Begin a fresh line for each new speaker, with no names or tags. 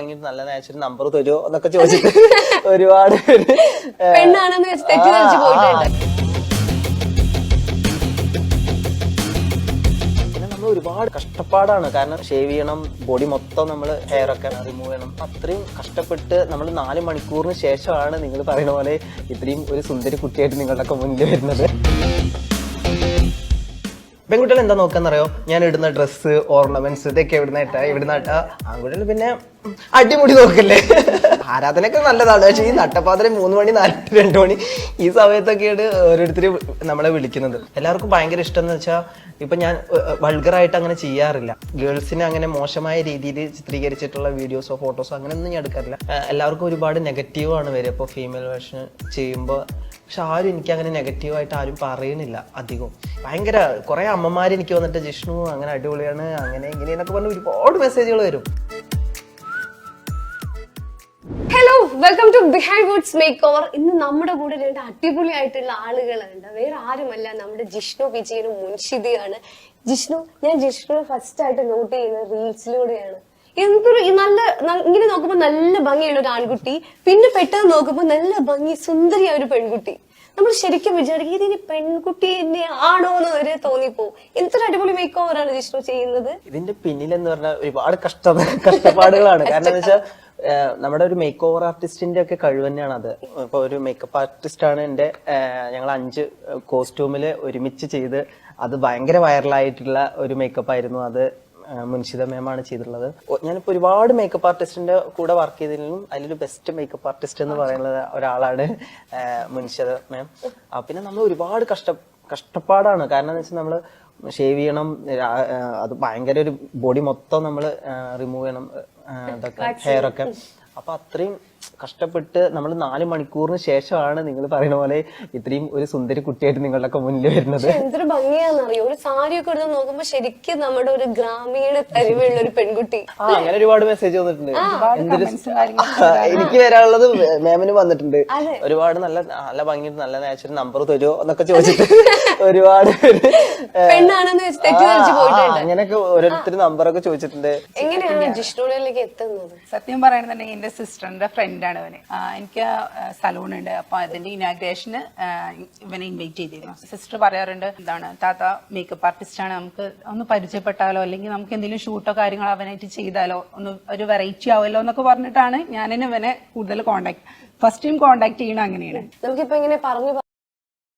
ഭംഗി നല്ല natural number തരുമോ എന്നൊക്കെ ചോദിച്ചിട്ട് ഒരുപാട്
പെണ്ണാണെന്ന് വെച്ച് തെറ്റിദ്ധരിച്ച് പോയിട്ടുണ്ട്.
ഒരുപാട് കഷ്ടപ്പാടാണ്. കാരണം ഷേവ് ചെയ്യണം, ബോഡി മൊത്തം നമ്മൾ ഹെയർ ഒക്കെ റിമൂവ് ചെയ്യണം. അത്രയും കഷ്ടപ്പെട്ട് നമ്മൾ 4 മണിക്കൂറിന് ശേഷമാണ് നിങ്ങൾ പറയുന്ന പോലെ ഇത്രയും ഒരു സുന്ദരി കുട്ടിയായിട്ട് നിങ്ങളുടെ മുന്നിൽ വരുന്നത്. പെൺകുട്ടികൾ എന്താ നോക്കാന്നറിയോ? ഞാൻ ഇടുന്ന ഡ്രസ്സ്, ഓർണമെന്റ്സ് ഇതൊക്കെ എവിടുന്നാട്ടാ. ആൺകുട്ടികൾ പിന്നെ അടിമുടി നോക്കല്ലേ. ആരാധനയൊക്കെ നല്ലതാണ്. പക്ഷെ ഈ നട്ടപ്പാതിരം 3 മണി 2 മണി ഈ സമയത്തൊക്കെയാണ് ഓരോരുത്തര് നമ്മളെ വിളിക്കുന്നത്. എല്ലാവർക്കും ഭയങ്കര ഇഷ്ടം എന്ന് വെച്ചാൽ ഇപ്പൊ ഞാൻ വൾഗറായിട്ട് അങ്ങനെ ചെയ്യാറില്ല. ഗേൾസിനെ അങ്ങനെ മോശമായ രീതിയിൽ ചിത്രീകരിച്ചിട്ടുള്ള വീഡിയോസോ ഫോട്ടോസോ അങ്ങനെയൊന്നും ഞാൻ എടുക്കാറില്ല. എല്ലാവർക്കും ഒരുപാട് നെഗറ്റീവാണ് വരിക ഇപ്പോൾ ഫീമെയിൽ വേർഷൻ ചെയ്യുമ്പോൾ. പക്ഷെ ആരും എനിക്ക് അങ്ങനെ നെഗറ്റീവായിട്ട് ആരും പറയുന്നില്ല അധികവും. ഭയങ്കര കുറെ അമ്മമാര് എനിക്ക് വന്നിട്ട് ജിഷ്ണു അങ്ങനെ അടിപൊളിയാണ് അങ്ങനെ ഇങ്ങനെയെന്നൊക്കെ പറഞ്ഞ് ഒരുപാട് മെസ്സേജുകൾ വരും.
Hello, welcome to Behindwoods makeover. ഇന്ന് നമ്മുടെ കൂടെ 2 അടിപൊളിയായിട്ടുള്ള ആളുകളുണ്ട്. വേറെ ആരുമല്ല, നമ്മുടെ ജിഷ്ണു വിജയനും മുൻഷിദയാണ്. ഞാൻ ജിഷ്ണുവിനെ ഫസ്റ്റ് ആയിട്ട് നോട്ട് ചെയ്യുന്നത് റീൽസിലൂടെയാണ്. എന്തൊരു നല്ല ഇങ്ങനെ നോക്കുമ്പോ നല്ല ഭംഗിയുള്ള ഒരു ആൺകുട്ടി, പിന്നെ പെട്ടെന്ന് നോക്കുമ്പോ നല്ല ഭംഗി സുന്ദരിയായ ഒരു പെൺകുട്ടി. നമ്മൾ ശരിക്കും വിചാരിക്കും ഇതിന് പെൺകുട്ടി തന്നെ ആണോ എന്ന് വരെ തോന്നിപ്പോവും. എന്തൊരു അടിപൊളി മേക്ക് ഓവറാണ് ജിഷ്ണു ചെയ്യുന്നത്.
ഇതിന്റെ പിന്നിലെന്ന് പറഞ്ഞാൽ ഒരുപാട് കഷ്ടപ്പാടുകളാണ്. കാരണം എന്താ വെച്ചാൽ നമ്മുടെ ഒരു മേക്ക് ഓവർ ആർട്ടിസ്റ്റിന്റെ ഒക്കെ കഴിവ് തന്നെയാണ് അത്. ഇപ്പൊ ഒരു മേക്കപ്പ് ആർട്ടിസ്റ്റ് ആണ് ഞങ്ങൾ 5 കോസ്റ്റ്യൂമില് ഒരുമിച്ച് ചെയ്ത് അത് ഭയങ്കര വൈറലായിട്ടുള്ള ഒരു മേക്കപ്പ് ആയിരുന്നു. അത് മുൻഷിദ മാമാണ് ചെയ്തിട്ടുള്ളത്. ഞാനിപ്പോ ഒരുപാട് മേക്കപ്പ് ആർട്ടിസ്റ്റിന്റെ കൂടെ വർക്ക് ചെയ്തതിലും അതിലൊരു ബെസ്റ്റ് മേക്കപ്പ് ആർട്ടിസ്റ്റ് എന്ന് പറയുന്നത് ഒരാളാണ് മുൻഷിദ മാം. പിന്നെ നമ്മൾ ഒരുപാട് കഷ്ടപ്പാടാണ്. കാരണം എന്ന് വെച്ചാൽ നമ്മള് ഷേവ് ചെയ്യണം, അത് ഭയങ്കര ഒരു ബോഡി മൊത്തം നമ്മൾ റിമൂവ് ചെയ്യണം, ഇതൊക്കെ ഹെയർ ഒക്കെ. അപ്പൊ അത്രയും കഷ്ടപ്പെട്ട് നമ്മൾ 4 മണിക്കൂറിന് ശേഷമാണ് നിങ്ങൾ പറയുന്ന പോലെ ഇത്രയും ഒരു സുന്ദരി കുട്ടിയായിട്ട് നിങ്ങളുടെ മുന്നിൽ വരുന്നത്.
എന്തൊരു ഭംഗിയാണെന്നറിയോ? ഒരു സാരിയൊക്കെ എടുത്ത് നോക്കുമ്പോ ശരിക്കും നമ്മുടെ ഒരു ഗ്രാമീണ തരിവുള്ള ഒരു പെൺകുട്ടി.
അങ്ങനെ ഒരുപാട് മെസ്സേജ് വന്നിട്ടുണ്ട്. എനിക്ക് വരാനുള്ളത് മാമിന് വന്നിട്ടുണ്ട്. ഒരുപാട് നല്ല ഭംഗി നല്ല നാച്ചുറൽ നമ്പർ തരുമോ എന്നൊക്കെ ചോദിച്ചിട്ട് ഒരുപാട്
പെണ്ണാണെന്ന് വെച്ച് തെറ്റിദ്ധരിച്ച് പോയിട്ടുണ്ട്.
അങ്ങനെയൊക്കെ ഓരോരുത്തർ നമ്പറൊക്കെ ചോദിച്ചിട്ടുണ്ട്.
എങ്ങനെയാണ് ജിഷ്ണുവിലേക്ക് എത്തുന്നത്?
സത്യം പറയണെന്നുണ്ടെങ്കിൽ എന്റെ സിസ്റ്ററിന്റെ ഫ്രണ്ടാണ് അവന്. എനിക്ക് സലൂൺ ഉണ്ട്. അപ്പൊ അതിന്റെ ഇനാഗ്രേഷന് ഇവനെ ഇൻവൈറ്റ് ചെയ്തിരുന്നു. സിസ്റ്റർ പറയാറുണ്ട്, എന്താണ് താത്ത മേക്കപ്പ് ആർട്ടിസ്റ്റ് ആണ്, നമുക്ക് ഒന്ന് പരിചയപ്പെട്ടാലോ, അല്ലെങ്കിൽ നമുക്ക് എന്തെങ്കിലും ഷൂട്ടോ കാര്യങ്ങളോ അവനായിട്ട് ചെയ്താലോ, ഒന്ന് ഒരു വെറൈറ്റി ആവല്ലോ എന്നൊക്കെ പറഞ്ഞിട്ടാണ് ഞാൻ ഇവനെ കൂടുതൽ ഫസ്റ്റ് ടൈം കോണ്ടാക്ട് ചെയ്യണം. അങ്ങനെയാണ്
നമുക്കിപ്പോ ഇങ്ങനെ പറഞ്ഞു